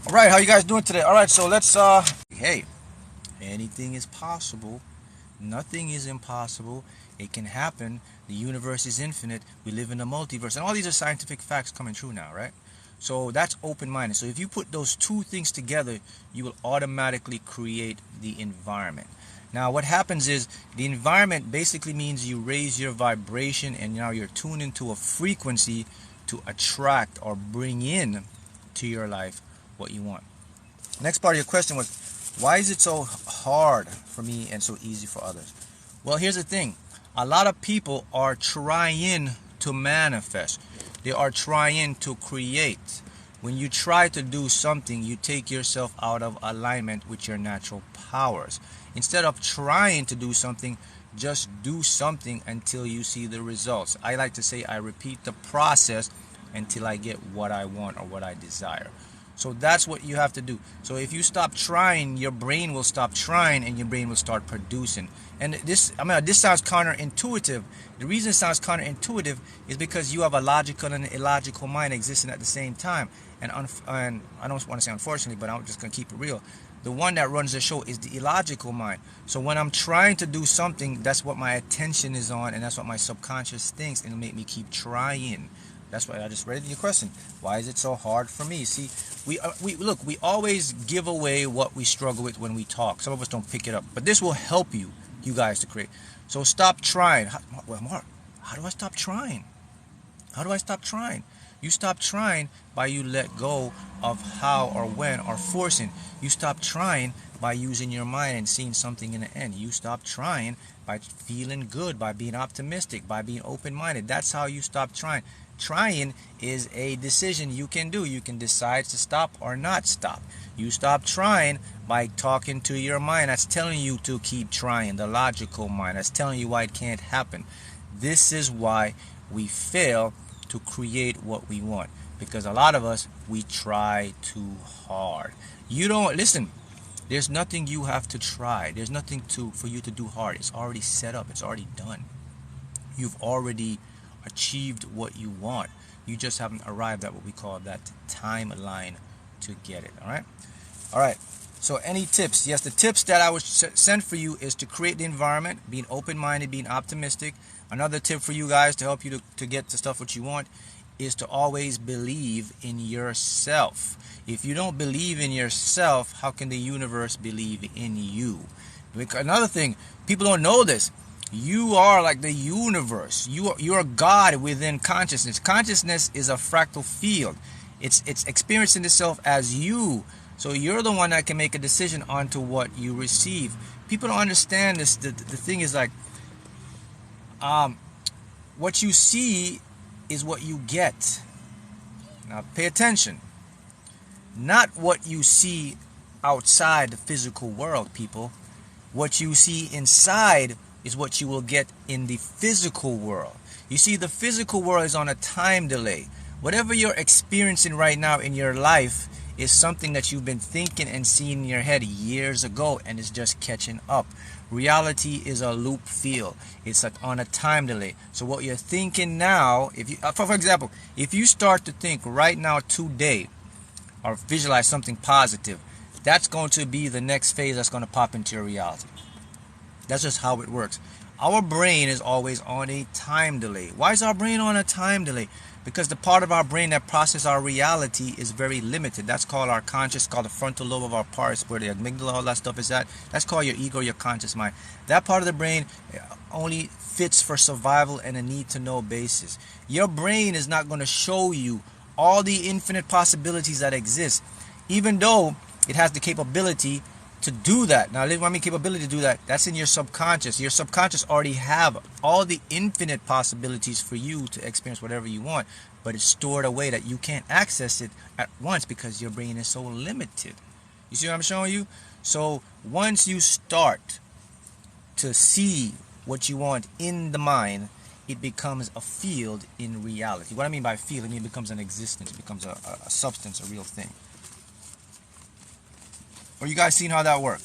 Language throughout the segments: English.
All right, how you guys doing today? All right, so let's hey, anything is possible. Nothing is impossible. It can happen. The universe is infinite. We live in a multiverse, and all these are scientific facts coming true now, right? So that's open-minded. So if you put those two things together, you will automatically create the environment. Now what happens is the environment basically means you raise your vibration, and now you're tuned into a frequency to attract or bring in to your life what you want. Next part of your question was, why is it so hard for me and so easy for others? Well, here's the thing. A lot of people are trying to manifest. They are trying to create. When you try to do something, you take yourself out of alignment with your natural powers. Instead of trying to do something, just do something until you see the results. I like to say I repeat the process until I get what I want or what I desire. So that's what you have to do. So if you stop trying, your brain will stop trying and your brain will start producing. And this sounds counterintuitive. The reason it sounds counterintuitive is because you have a logical and illogical mind existing at the same time. And I don't want to say unfortunately, but I'm just going to keep it real. The one that runs the show is the illogical mind. So when I'm trying to do something, that's what my attention is on, and that's what my subconscious thinks, and it'll make me keep trying. That's why I just read your question. Why is it so hard for me? See, we always give away what we struggle with when we talk. Some of us don't pick it up, but this will help you guys to create. So stop trying. Well, Mark, how do I stop trying? How do I stop trying? You stop trying by you let go of how or when or forcing. You stop trying by using your mind and seeing something in the end. You stop trying by feeling good, by being optimistic, by being open-minded. That's how you stop trying. Trying is a decision you can do. You can decide to stop or not stop. You stop trying by talking to your mind. That's telling you to keep trying. The logical mind. That's telling you why it can't happen. This is why we fail to create what we want, because a lot of us, we try too hard. You don't listen. There's nothing you have to try. There's nothing for you to do hard. It's already set up. It's already done. You've already achieved what you want. You just haven't arrived at what we call that timeline to get it. All right. So any tips? Yes, the tips that I would send for you is to create the environment, being open-minded, being optimistic. Another tip for you guys to help you to get the stuff what you want is to always believe in yourself. If you don't believe in yourself, how can the universe believe in you? Another thing, people don't know this. You are like the universe. You're God within consciousness. Consciousness is a fractal field. It's experiencing itself as you. So you're the one that can make a decision onto what you receive. People don't understand this. The thing is like, what you see is what you get. Now pay attention. Not what you see outside the physical world, people. What you see inside is what you will get in the physical world. You see, the physical world is on a time delay. Whatever you're experiencing right now in your life is something that you've been thinking and seeing in your head years ago, and it's just catching up. Reality is a loop field. It's on a time delay. So what you're thinking now, if you, for example, if you start to think right now today, or visualize something positive, that's going to be the next phase that's going to pop into your reality. That's just how it works. Our brain is always on a time delay. Why is our brain on a time delay? Because the part of our brain that processes our reality is very limited. That's called our conscious, called the frontal lobe of our parts, where the amygdala, all that stuff is at. That's called your ego, your conscious mind. That part of the brain only fits for survival and a need-to-know basis. Your brain is not going to show you all the infinite possibilities that exist, even though it has the capability to do that. Now, when I mean capability to do that, that's in your subconscious. Your subconscious already have all the infinite possibilities for you to experience whatever you want, but it's stored away that you can't access it at once because your brain is so limited. You see what I'm showing you? So once you start to see what you want in the mind, it becomes a field in reality. What I mean by field, I mean it becomes an existence, it becomes a substance, a real thing. Are you guys seeing how that works?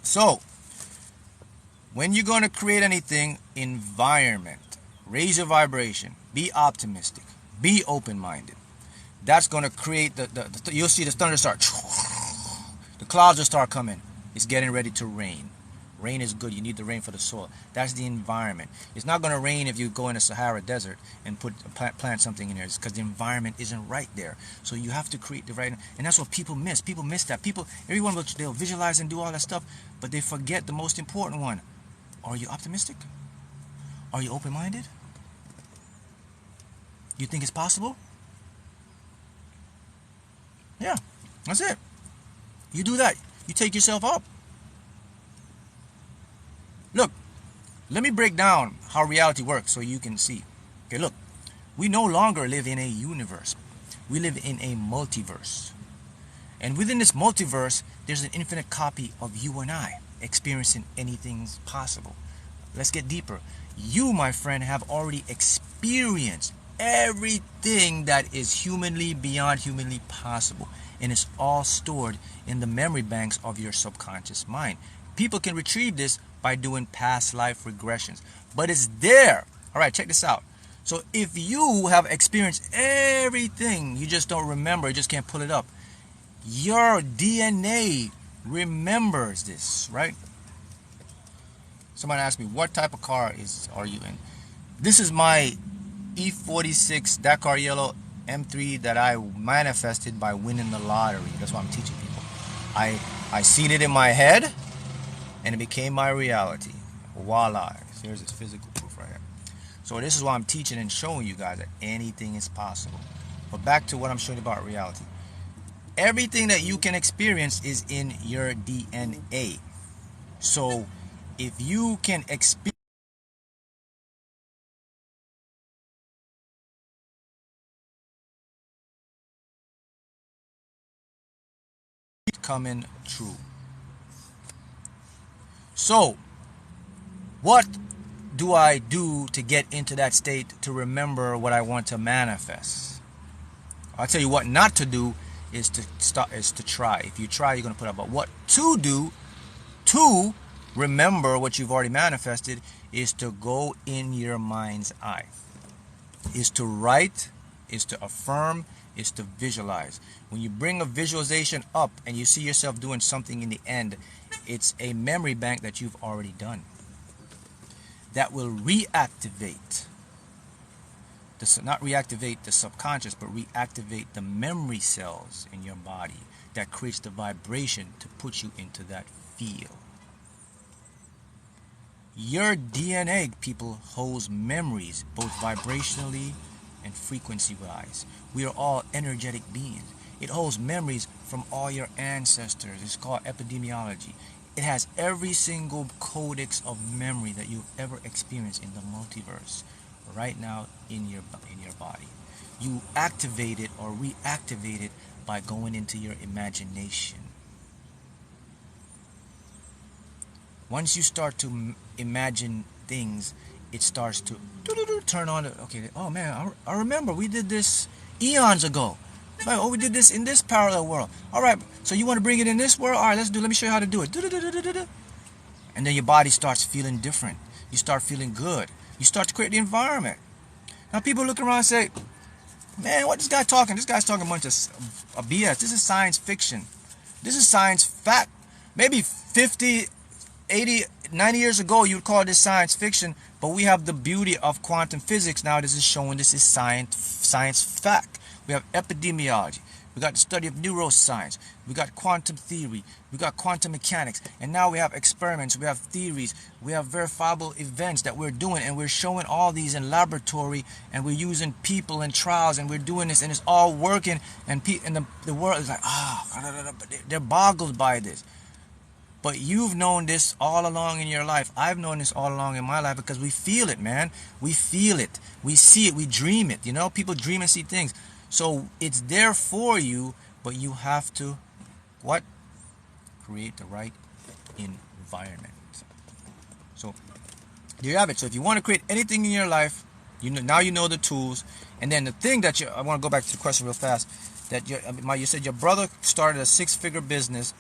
So, when you're going to create anything, environment, raise your vibration, be optimistic, be open-minded. that's going to create you'll see the thunder start. The clouds will start coming. It's getting ready to rain. Rain is good. You need the rain for the soil. That's the environment. It's not going to rain if you go in a Sahara desert and plant something in there. It's because the environment isn't right there. So you have to create the right, and that's what people miss. People miss that. Everyone they'll visualize and do all that stuff, but they forget the most important one. Are you optimistic? Are you open-minded? You think it's possible? Yeah, that's it. You do that. You take yourself up. Look, let me break down how reality works so you can see. Okay, look, we no longer live in a universe. We live in a multiverse. And within this multiverse, there's an infinite copy of you and I experiencing anything possible. Let's get deeper. You, my friend, have already experienced everything that is humanly beyond humanly possible. And it's all stored in the memory banks of your subconscious mind. People can retrieve this by doing past life regressions, but it's there. All right, check this out. So if you have experienced everything, you just don't remember, you just can't pull it up. Your DNA remembers this, right? Somebody asked me, what type of car are you in? This is my E46 Dakar Yellow M3 that I manifested by winning the lottery. That's what I'm teaching people. I seen it in my head, and it became my reality. Voila. Here's its physical proof right here. So this is why I'm teaching and showing you guys that anything is possible. But back to what I'm showing you about reality. Everything that you can experience is in your DNA. So if you can experience coming true. So, what do I do to get into that state to remember what I want to manifest? I'll tell you what not to do is to try. If you try, you're going to put up. But what to do to remember what you've already manifested is to go in your mind's eye. Is to write, is to affirm, is to visualize. When you bring a visualization up and you see yourself doing something in the end, it's a memory bank that you've already done that will reactivate not reactivate the subconscious, but reactivate the memory cells in your body that creates the vibration to put you into that feel. Your DNA, people, holds memories both vibrationally and frequency wise. We are all energetic beings. It holds memories from all your ancestors. It's called epidemiology. It has every single codex of memory that you've ever experienced in the multiverse right now in your body. You activate it or reactivate it by going into your imagination. Once you start to imagine things, it starts to turn on. Okay, oh man, I remember we did this eons ago. Oh, we did this in this parallel world. All right, so you want to bring it in this world? All right, let me show you how to do it. And then your body starts feeling different. You start feeling good. You start to create the environment. Now people look around and say, man, what this guy talking? This guy's talking a bunch of BS. This is science fiction. This is science fact. Maybe 50, 80, 90 years ago, you would call this science fiction, but we have the beauty of quantum physics now. This is showing this is science fact. We have epidemiology. We got the study of neuroscience. We got quantum theory. We got quantum mechanics. And now we have experiments. We have theories. We have verifiable events that we're doing. And we're showing all these in laboratory. And we're using people in trials. And we're doing this. And it's all working. And the world is like, they're boggled by this. But you've known this all along in your life. I've known this all along in my life because we feel it, man. We feel it. We see it. We dream it. You know, people dream and see things. So it's there for you, but you have to, what? Create the right environment. So there you have it. So if you want to create anything in your life, now you know the tools. And then the thing that I want to go back to the question real fast. That you said your brother started a 6-figure business,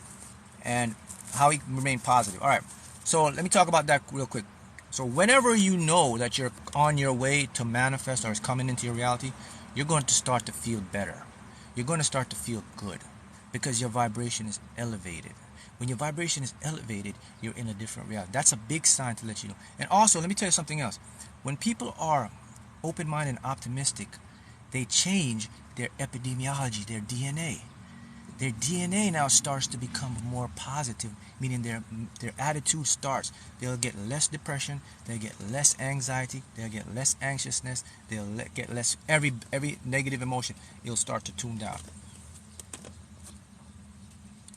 and how he remained positive. All right. So let me talk about that real quick. So whenever you know that you're on your way to manifest or is coming into your reality, you're going to start to feel better. you're going to start to feel good because your vibration is elevated. When your vibration is elevated, you're in a different reality. That's a big sign to let you know. And also, let me tell you something else. When people are open-minded and optimistic, they change their epidemiology, their DNA. Their DNA now starts to become more positive, meaning their attitude starts. They'll get less depression, they'll get less anxiety, they'll get less anxiousness, they'll get less every negative emotion. It'll start to tune down.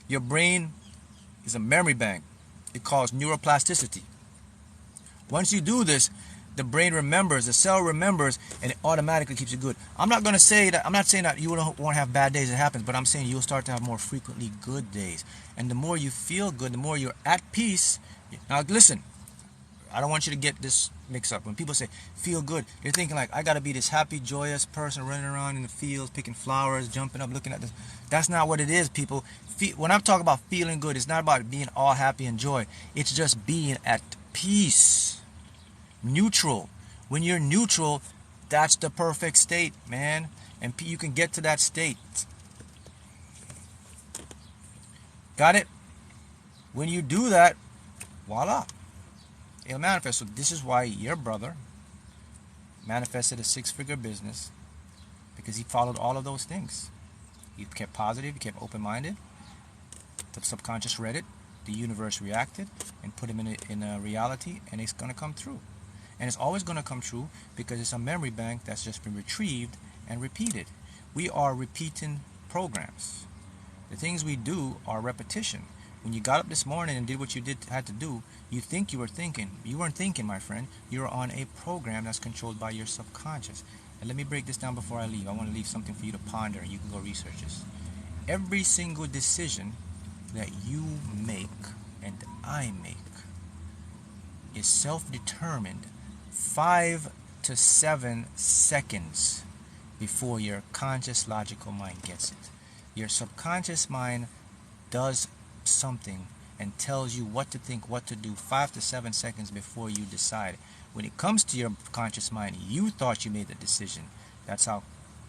Your brain is a memory bank. It calls neuroplasticity. Once you do this, the brain remembers, the cell remembers, and it automatically keeps you good. I'm not saying that you won't have bad days, it happens, but I'm saying you'll start to have more frequently good days. And the more you feel good, the more you're at peace. Now listen, I don't want you to get this mixed up. When people say feel good, they're thinking like, I gotta be this happy, joyous person running around in the fields, picking flowers, jumping up, looking at this. That's not what it is, people. When I'm talking about feeling good, it's not about being all happy and joy. It's just being at peace. Neutral. When you're neutral, that's the perfect state, man. And you can get to that state. Got it? When you do that, voila, it'll manifest. So this is why your brother manifested a 6-figure business, because he followed all of those things. He kept positive, he kept open-minded. The subconscious read it, the universe reacted, and put him in a reality, and it's going to come true. And it's always going to come true because it's a memory bank that's just been retrieved and repeated. We are repeating programs. The things we do are repetition. When you got up this morning and did what you had to do, you think you were thinking. You weren't thinking, my friend. You're on a program that's controlled by your subconscious. And let me break this down before I leave. I want to leave something for you to ponder, and you can go research this. Every single decision that you make and I make is self-determined 5 to 7 seconds before your conscious logical mind gets it. Your subconscious mind does something and tells you what to think, what to do 5 to 7 seconds before you decide. When it comes to your conscious mind, you thought you made the decision. That's how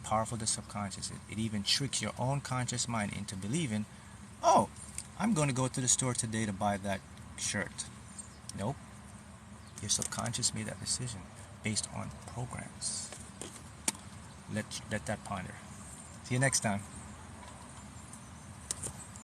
powerful the subconscious is. It even tricks your own conscious mind into believing, oh, I'm going to go to the store today to buy that shirt. Nope. Your subconscious made that decision based on programs. Let that ponder. See you next time.